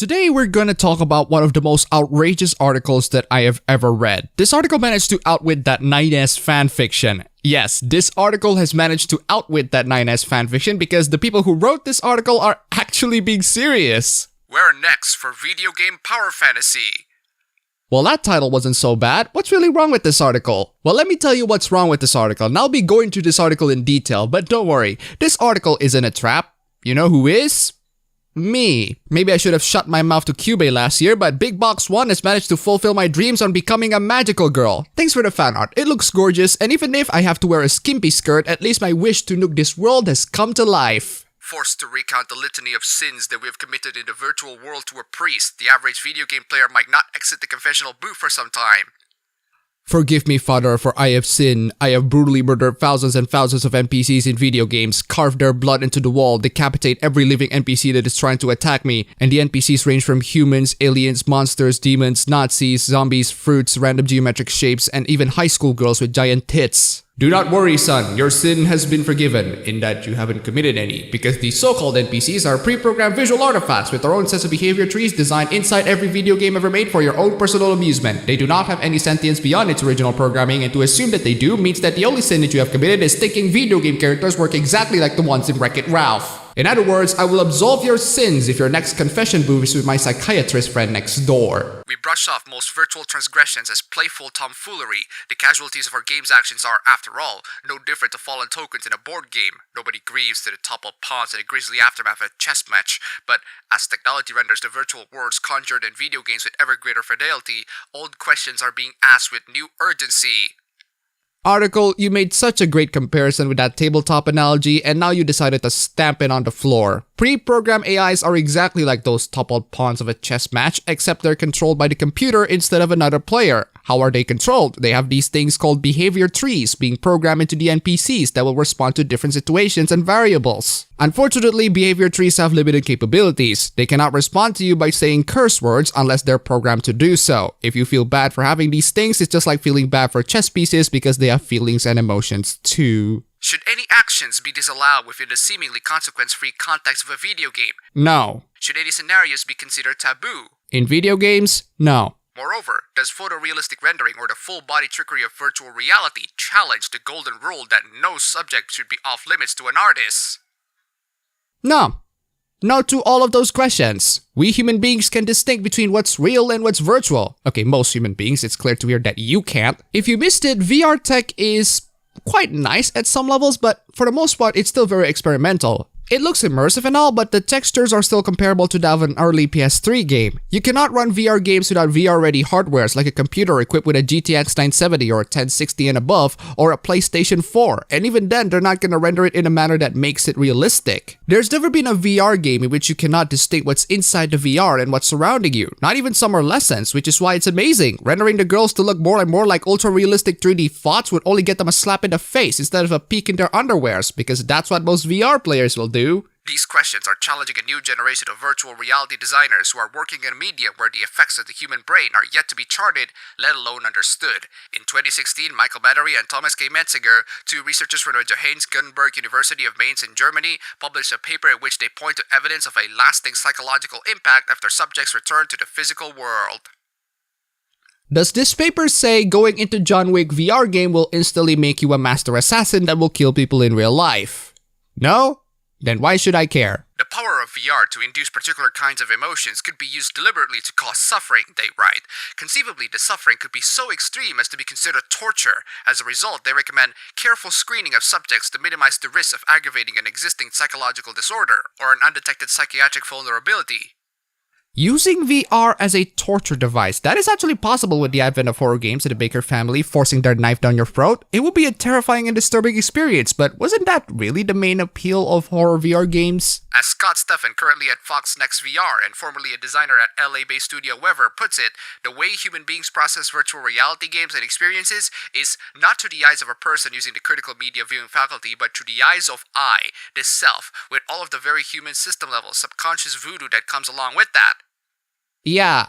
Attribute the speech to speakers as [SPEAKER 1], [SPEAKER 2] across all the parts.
[SPEAKER 1] Today we're gonna talk about one of the most outrageous articles that I have ever read. This article managed to outwit that 9S fanfiction. Yes, this article has managed to outwit that 9S fanfiction because the people who wrote this article are actually being serious.
[SPEAKER 2] Where next for video game power fantasy?
[SPEAKER 1] Well, that title wasn't so bad. What's really wrong with this article? Well, let me tell you what's wrong with this article, and I'll be going through this article in detail, but don't worry, this article isn't a trap. You know who is? Me. Maybe I should have shut my mouth to Cubase last year, but Big Box 1 has managed to fulfill my dreams on becoming a magical girl. Thanks for the fan art, it looks gorgeous, and even if I have to wear a skimpy skirt, at least my wish to nuke this world has come to life.
[SPEAKER 2] Forced to recount the litany of sins that we have committed in the virtual world to a priest, the average video game player might not exit the confessional booth for some time.
[SPEAKER 1] Forgive me, Father, for I have sinned. I have brutally murdered thousands and thousands of NPCs in video games, carved their blood into the wall, decapitate every living NPC that is trying to attack me, and the NPCs range from humans, aliens, monsters, demons, Nazis, zombies, fruits, random geometric shapes, and even high school girls with giant tits. Do not worry, son, your sin has been forgiven, in that you haven't committed any, because these so-called NPCs are pre-programmed visual artifacts with their own sets of behavior trees designed inside every video game ever made for your own personal amusement. They do not have any sentience beyond its original programming, and to assume that they do means that the only sin that you have committed is thinking video game characters work exactly like the ones in Wreck-It Ralph. In other words, I will absolve your sins if your next confession booth is with my psychiatrist friend next door.
[SPEAKER 2] We brush off most virtual transgressions as playful tomfoolery. The casualties of our game's actions are, after all, no different to fallen tokens in a board game. Nobody grieves to the toppled pawns in a grisly aftermath of a chess match, but as technology renders the virtual worlds conjured in video games with ever greater fidelity, old questions are being asked with new urgency.
[SPEAKER 1] Article, you made such a great comparison with that tabletop analogy, and now you decided to stamp it on the floor. Pre-programmed AIs are exactly like those toppled pawns of a chess match, except they're controlled by the computer instead of another player. How are they controlled? They have these things called behavior trees being programmed into the NPCs that will respond to different situations and variables. Unfortunately, behavior trees have limited capabilities. They cannot respond to you by saying curse words unless they're programmed to do so. If you feel bad for having these things, it's just like feeling bad for chess pieces because they have feelings and emotions too.
[SPEAKER 2] Should any actions be disallowed within the seemingly consequence-free context of a video game?
[SPEAKER 1] No.
[SPEAKER 2] Should any scenarios be considered taboo?
[SPEAKER 1] In video games, no.
[SPEAKER 2] Moreover, does photorealistic rendering or the full-body trickery of virtual reality challenge the golden rule that no subject should be off-limits to an artist?
[SPEAKER 1] No. No to all of those questions. We human beings can distinguish between what's real and what's virtual. Okay, most human beings, it's clear to hear that you can't. If you missed it, VR tech is quite nice at some levels, but for the most part, it's still very experimental. It looks immersive and all, but the textures are still comparable to that of an early PS3 game. You cannot run VR games without VR-ready hardwares like a computer equipped with a GTX 970 or 1060 and above, or a PlayStation 4, and even then, they're not gonna render it in a manner that makes it realistic. There's never been a VR game in which you cannot distinguish what's inside the VR and what's surrounding you, not even Summer Lessons, which is why it's amazing. Rendering the girls to look more and more like ultra-realistic 3D thoughts would only get them a slap in the face instead of a peek in their underwears, because that's what most VR players will do.
[SPEAKER 2] These questions are challenging a new generation of virtual reality designers who are working in a medium where the effects of the human brain are yet to be charted, let alone understood. In 2016, Michael Battery and Thomas K. Metzinger, two researchers from the Johannes Gutenberg University of Mainz in Germany, published a paper in which they point to evidence of a lasting psychological impact after subjects return to the physical world.
[SPEAKER 1] Does this paper say going into John Wick VR game will instantly make you a master assassin that will kill people in real life? No? Then why should I care?
[SPEAKER 2] The power of VR to induce particular kinds of emotions could be used deliberately to cause suffering, they write. Conceivably, the suffering could be so extreme as to be considered torture. As a result, they recommend careful screening of subjects to minimize the risk of aggravating an existing psychological disorder or an undetected psychiatric vulnerability.
[SPEAKER 1] Using VR as a torture device, that is actually possible with the advent of horror games and the Baker family forcing their knife down your throat. It would be a terrifying and disturbing experience, but wasn't that really the main appeal of horror VR games?
[SPEAKER 2] As Scott Steffen, currently at Fox Next VR and formerly a designer at LA-based studio Weaver, puts it, the way human beings process virtual reality games and experiences is not through the eyes of a person using the critical media viewing faculty, but through the eyes of I, this self, with all of the very human system-level subconscious voodoo that comes along with that.
[SPEAKER 1] Yeah,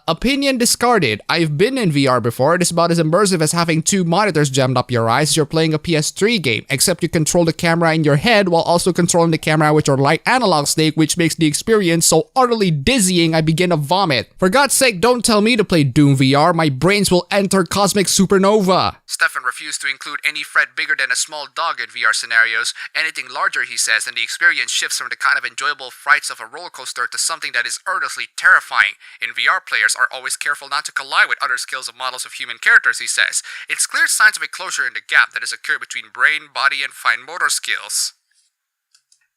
[SPEAKER 1] opinion discarded. I've been in VR before. It is about as immersive as having two monitors jammed up your eyes as you're playing a PS3 game, except you control the camera in your head while also controlling the camera with your light analog stick, which makes the experience so utterly dizzying I begin to vomit. For God's sake, don't tell me to play Doom VR. My brains will enter cosmic supernova.
[SPEAKER 2] Stefan refused to include any threat bigger than a small dog in VR scenarios. Anything larger, he says, and the experience shifts from the kind of enjoyable frights of a roller coaster to something that is earnestly terrifying. In VR, players are always careful not to collide with other skills of models of human characters, he says. It's clear signs of a closure in the gap that has occurred between brain, body, and fine motor skills.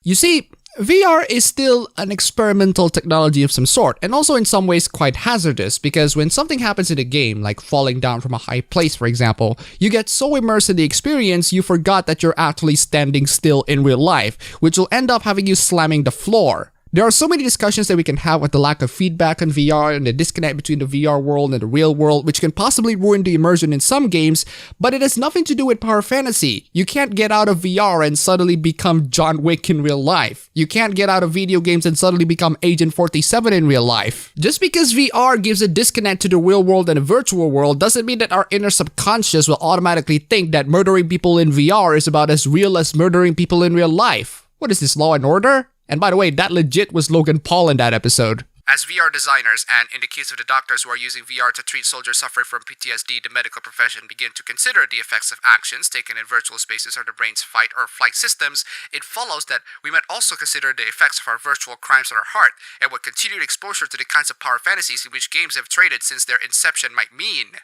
[SPEAKER 1] You see, VR is still an experimental technology of some sort, and also in some ways quite hazardous, because when something happens in a game, like falling down from a high place for example, you get so immersed in the experience you forgot that you're actually standing still in real life, which will end up having you slamming the floor. There are so many discussions that we can have with the lack of feedback on VR and the disconnect between the VR world and the real world, which can possibly ruin the immersion in some games, but it has nothing to do with power fantasy. You can't get out of VR and suddenly become John Wick in real life. You can't get out of video games and suddenly become Agent 47 in real life. Just because VR gives a disconnect to the real world and the virtual world doesn't mean that our inner subconscious will automatically think that murdering people in VR is about as real as murdering people in real life. What is this, Law and Order? And by the way, that legit was Logan Paul in that episode.
[SPEAKER 2] As VR designers, and in the case of the doctors who are using VR to treat soldiers suffering from PTSD, the medical profession begin to consider the effects of actions taken in virtual spaces on the brain's fight or flight systems, it follows that we might also consider the effects of our virtual crimes on our heart, and what continued exposure to the kinds of power fantasies in which games have traded since their inception might mean.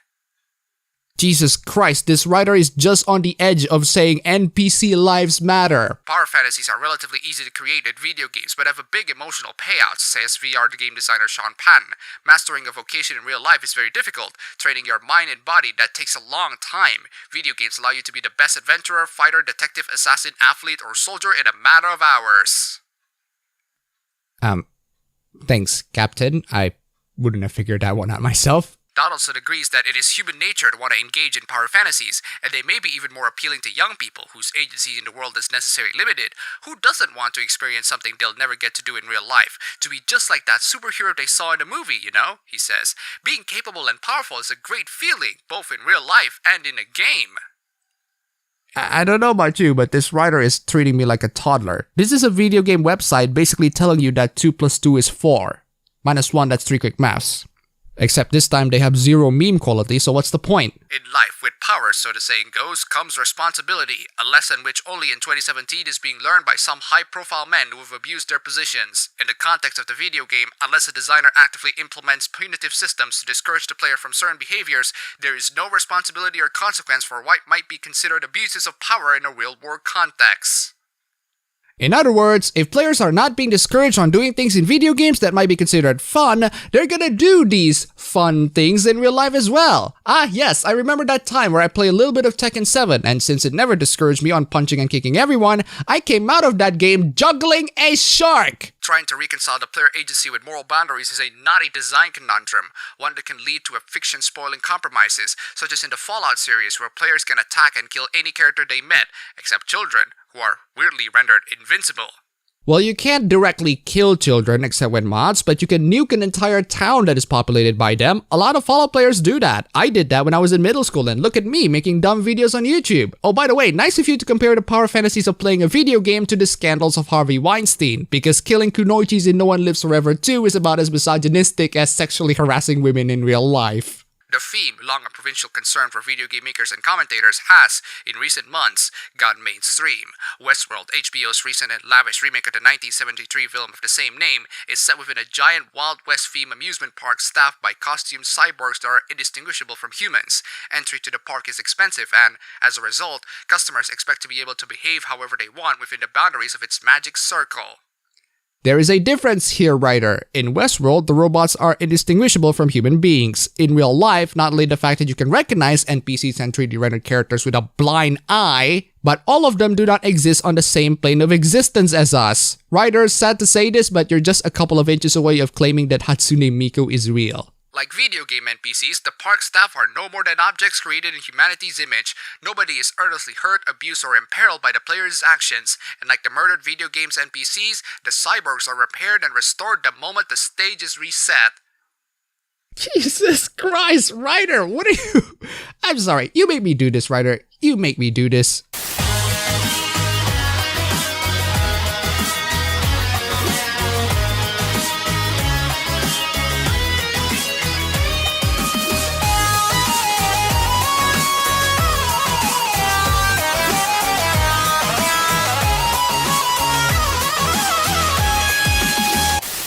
[SPEAKER 1] Jesus Christ, this writer is just on the edge of saying NPC lives matter.
[SPEAKER 2] Power fantasies are relatively easy to create in video games, but have a big emotional payout, says VR game designer Sean Patton. Mastering a vocation in real life is very difficult. Training your mind and body, that takes a long time. Video games allow you to be the best adventurer, fighter, detective, assassin, athlete, or soldier in a matter of hours.
[SPEAKER 1] Thanks, Captain. I wouldn't have figured that one out myself.
[SPEAKER 2] Donaldson agrees that it is human nature to want to engage in power fantasies, and they may be even more appealing to young people whose agency in the world is necessarily limited. Who doesn't want to experience something they'll never get to do in real life? To be just like that superhero they saw in the movie, you know? He says. Being capable and powerful is a great feeling, both in real life and in a game.
[SPEAKER 1] I don't know about you, but this writer is treating me like a toddler. This is a video game website basically telling you that 2 plus 2 is 4. Minus 1, that's 3 quick maths. Except this time they have zero meme quality, so what's the point?
[SPEAKER 2] In life, with power, so the saying goes, comes responsibility, a lesson which only in 2017 is being learned by some high-profile men who have abused their positions. In the context of the video game, unless a designer actively implements punitive systems to discourage the player from certain behaviors, there is no responsibility or consequence for what might be considered abuses of power in a real-world context.
[SPEAKER 1] In other words, if players are not being discouraged on doing things in video games that might be considered fun, they're gonna do these fun things in real life as well. Ah yes, I remember that time where I played a little bit of Tekken 7, and since it never discouraged me on punching and kicking everyone, I came out of that game juggling a shark!
[SPEAKER 2] Trying to reconcile the player agency with moral boundaries is a knotty design conundrum, one that can lead to a fiction-spoiling compromises, such as in the Fallout series where players can attack and kill any character they met, except children, who are weirdly rendered invincible.
[SPEAKER 1] Well, you can't directly kill children except with mods, but you can nuke an entire town that is populated by them. A lot of Fallout players do that. I did that when I was in middle school, and look at me making dumb videos on YouTube. Oh, by the way, nice of you to compare the power fantasies of playing a video game to the scandals of Harvey Weinstein, because killing kunoichis in No One Lives Forever 2 is about as misogynistic as sexually harassing women in real life.
[SPEAKER 2] The theme, long a provincial concern for video game makers and commentators, has, in recent months, gone mainstream. Westworld, HBO's recent and lavish remake of the 1973 film of the same name, is set within a giant Wild West theme amusement park staffed by costumed cyborgs that are indistinguishable from humans. Entry to the park is expensive and, as a result, customers expect to be able to behave however they want within the boundaries of its magic circle.
[SPEAKER 1] There is a difference here, writer. In Westworld, the robots are indistinguishable from human beings. In real life, not only the fact that you can recognize NPCs and 3D rendered characters with a blind eye, but all of them do not exist on the same plane of existence as us. Writer, sad to say this, but you're just a couple of inches away of claiming that Hatsune Miku is real.
[SPEAKER 2] Like video game NPCs, the park staff are no more than objects created in humanity's image. Nobody is earnestly hurt, abused, or imperiled by the player's actions. And like the murdered video game's NPCs, the cyborgs are repaired and restored the moment the stage is reset.
[SPEAKER 1] Jesus Christ, writer, what are you? I'm sorry, you make me do this, writer. You make me do this.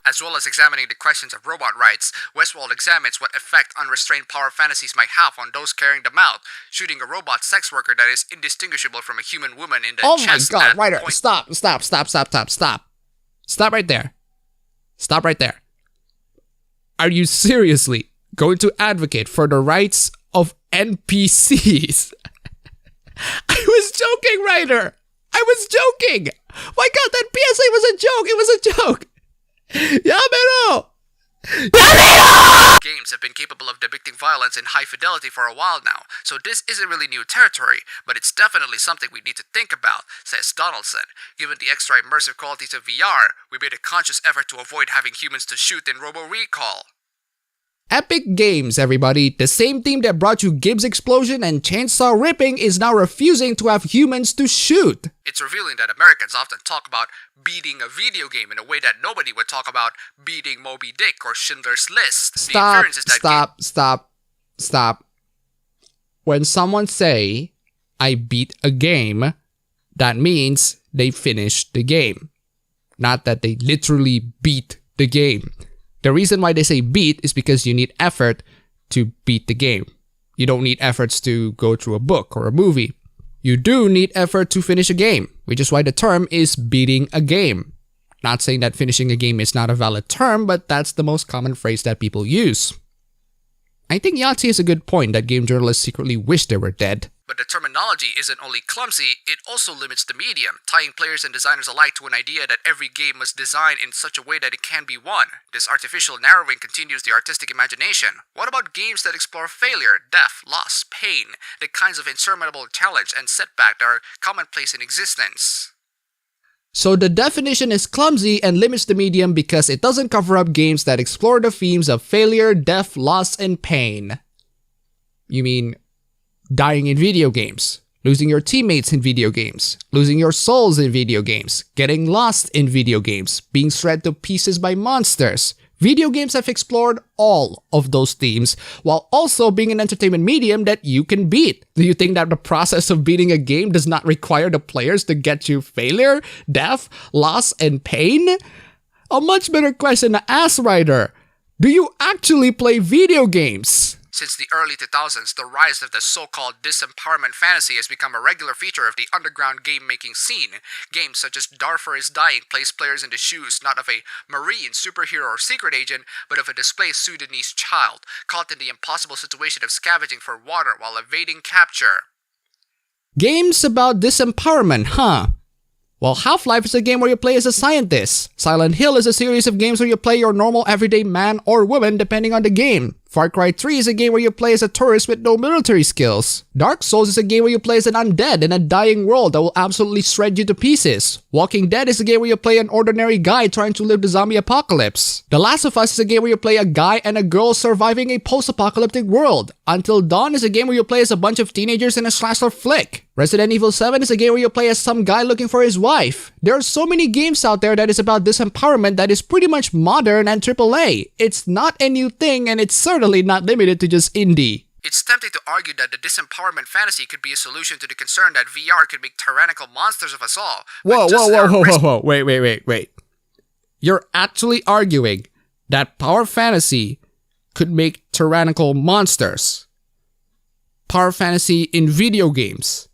[SPEAKER 2] As well as examining the questions of robot rights, Westworld examines what effect unrestrained power fantasies might have on those carrying them out, shooting a robot sex worker that is indistinguishable from a human woman in the chest.
[SPEAKER 1] Oh my god, writer, stop. Stop right there. Stop right there. Are you seriously going to advocate for the rights of NPCs? I was joking, writer. I was joking. My god, that PSA was a joke. It was a joke. Yamero!
[SPEAKER 2] Games have been capable of depicting violence in high fidelity for a while now, so this isn't really new territory, but it's definitely something we need to think about, says Donaldson. Given the extra immersive qualities of VR, we made a conscious effort to avoid having humans to shoot in Robo Recall.
[SPEAKER 1] Epic Games, everybody. The same team that brought you Gibbs Explosion and Chainsaw Ripping is now refusing to have humans to shoot.
[SPEAKER 2] It's revealing that Americans often talk about beating a video game in a way that nobody would talk about beating Moby Dick or Schindler's List.
[SPEAKER 1] Stop. When someone say, I beat a game, that means they finished the game. Not that they literally beat the game. The reason why they say beat is because you need effort to beat the game. You don't need efforts to go through a book or a movie. You do need effort to finish a game, which is why the term is beating a game. Not saying that finishing a game is not a valid term, but that's the most common phrase that people use. I think Yahtzee has a good point that game journalists secretly wish they were dead.
[SPEAKER 2] But the terminology isn't only clumsy, it also limits the medium, tying players and designers alike to an idea that every game must design in such a way that it can be won. This artificial narrowing continues the artistic imagination. What about games that explore failure, death, loss, pain, the kinds of insurmountable challenge and setback that are commonplace in existence?
[SPEAKER 1] So the definition is clumsy and limits the medium because it doesn't cover up games that explore the themes of failure, death, loss, and pain. You mean dying in video games, losing your teammates in video games, losing your souls in video games, getting lost in video games, being shred to pieces by monsters. Video games have explored all of those themes while also being an entertainment medium that you can beat. Do you think that the process of beating a game does not require the players to get through failure, death, loss, and pain? A much better question to ask, writer. Do you actually play video games?
[SPEAKER 2] Since the early 2000s, the rise of the so-called disempowerment fantasy has become a regular feature of the underground game-making scene. Games such as Darfur is Dying place players in the shoes not of a marine, superhero, or secret agent, but of a displaced Sudanese child, caught in the impossible situation of scavenging for water while evading capture.
[SPEAKER 1] Games about disempowerment, huh? Well, Half-Life is a game where you play as a scientist. Silent Hill is a series of games where you play your normal everyday man or woman depending on the game. Far Cry 3 is a game where you play as a tourist with no military skills. Dark Souls is a game where you play as an undead in a dying world that will absolutely shred you to pieces. Walking Dead is a game where you play an ordinary guy trying to live the zombie apocalypse. The Last of Us is a game where you play a guy and a girl surviving a post-apocalyptic world. Until Dawn is a game where you play as a bunch of teenagers in a slasher flick. Resident Evil 7 is a game where you play as some guy looking for his wife. There are so many games out there that is about disempowerment that is pretty much modern and AAA. It's not a new thing and it's certainly not limited to just indie.
[SPEAKER 2] It's tempting to argue that the disempowerment fantasy could be a solution to the concern that VR could make tyrannical monsters of us all.
[SPEAKER 1] Whoa. Wait. You're actually arguing that power fantasy could make tyrannical monsters. Power fantasy in video games.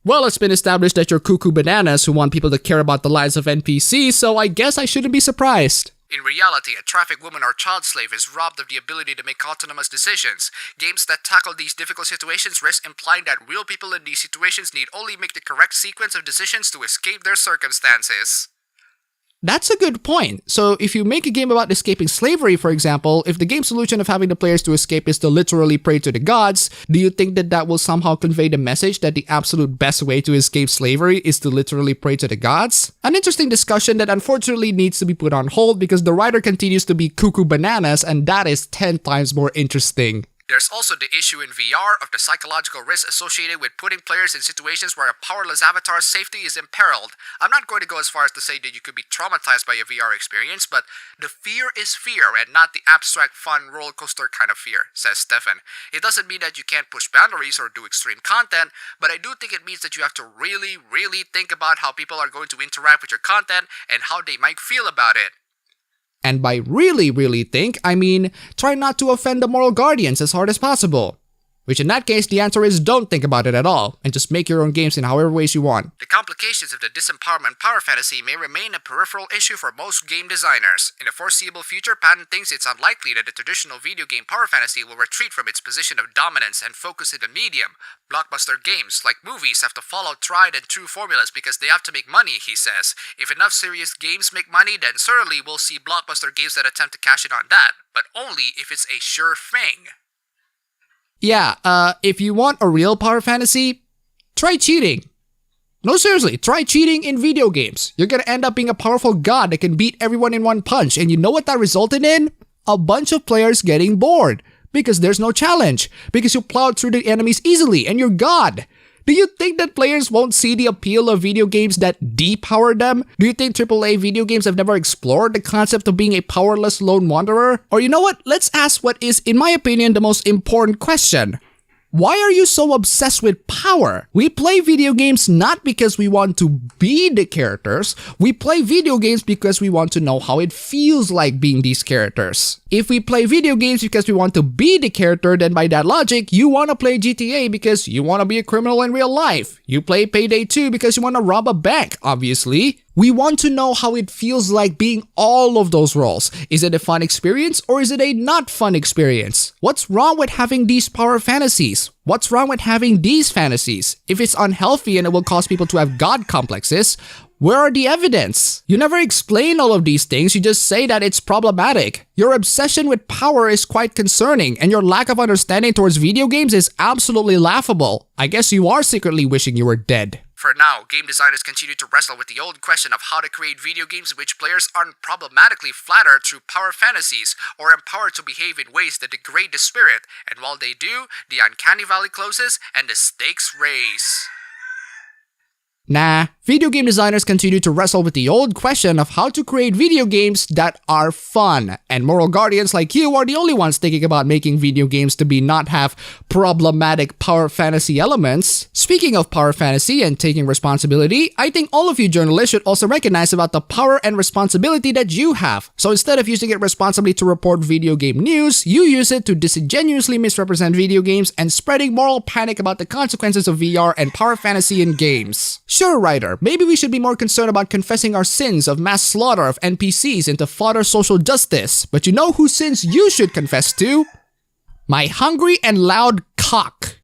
[SPEAKER 1] Well, it's been established that you're cuckoo bananas who want people to care about the lives of NPCs, so I guess I shouldn't be surprised.
[SPEAKER 2] In reality, a trafficked woman or child slave is robbed of the ability to make autonomous decisions. Games that tackle these difficult situations risk implying that real people in these situations need only make the correct sequence of decisions to escape their circumstances.
[SPEAKER 1] That's a good point. So if you make a game about escaping slavery, for example, if the game's solution of having the players to escape is to literally pray to the gods, do you think that that will somehow convey the message that the absolute best way to escape slavery is to literally pray to the gods? An interesting discussion that unfortunately needs to be put on hold because the writer continues to be cuckoo bananas, and that is 10 times more interesting.
[SPEAKER 2] There's also the issue in VR of the psychological risk associated with putting players in situations where a powerless avatar's safety is imperiled. I'm not going to go as far as to say that you could be traumatized by a VR experience, but the fear is fear and not the abstract, fun, roller coaster kind of fear, says Stefan. It doesn't mean that you can't push boundaries or do extreme content, but I do think it means that you have to really, really think about how people are going to interact with your content and how they might feel about it.
[SPEAKER 1] And by really, really think, I mean try not to offend the moral guardians as hard as possible. Which in that case, the answer is don't think about it at all, and just make your own games in however ways you want.
[SPEAKER 2] The complications of the disempowerment power fantasy may remain a peripheral issue for most game designers. In the foreseeable future, Patent thinks it's unlikely that the traditional video game power fantasy will retreat from its position of dominance and focus in the medium. Blockbuster games, like movies, have to follow tried and true formulas because they have to make money, he says. If enough serious games make money, then certainly we'll see blockbuster games that attempt to cash in on that, but only if it's a sure thing.
[SPEAKER 1] Yeah, if you want a real power fantasy, try cheating. No, seriously, try cheating in video games. You're gonna end up being a powerful god that can beat everyone in one punch, and you know what that resulted in? A bunch of players getting bored. Because there's no challenge. Because you plowed through the enemies easily, and you're god. Do you think that players won't see the appeal of video games that depower them? Do you think AAA video games have never explored the concept of being a powerless lone wanderer? Or you know what? Let's ask what is, in my opinion, the most important question. Why are you so obsessed with power? We play video games not because we want to be the characters. We play video games because we want to know how it feels like being these characters. If we play video games because we want to be the character, then by that logic, you want to play GTA because you want to be a criminal in real life. You play Payday 2 because you want to rob a bank, obviously. We want to know how it feels like being all of those roles. Is it a fun experience or is it a not fun experience? What's wrong with having these power fantasies? What's wrong with having these fantasies? If it's unhealthy and it will cause people to have god complexes, where are the evidence? You never explain all of these things, you just say that it's problematic. Your obsession with power is quite concerning, and your lack of understanding towards video games is absolutely laughable. I guess you are secretly wishing you were dead.
[SPEAKER 2] For now, game designers continue to wrestle with the old question of how to create video games in which players aren't problematically flattered through power fantasies or empowered to behave in ways that degrade the spirit, and while they do, the uncanny valley closes and the stakes raise.
[SPEAKER 1] Nah, video game designers continue to wrestle with the old question of how to create video games that are fun, and moral guardians like you are the only ones thinking about making video games to be not have problematic power fantasy elements. Speaking of power fantasy and taking responsibility, I think all of you journalists should also recognize about the power and responsibility that you have. So instead of using it responsibly to report video game news, you use it to disingenuously misrepresent video games and spreading moral panic about the consequences of VR and power fantasy in games. Sure, writer, maybe we should be more concerned about confessing our sins of mass slaughter of NPCs and to fodder social justice, but you know whose sins you should confess to? My hungry and loud cock.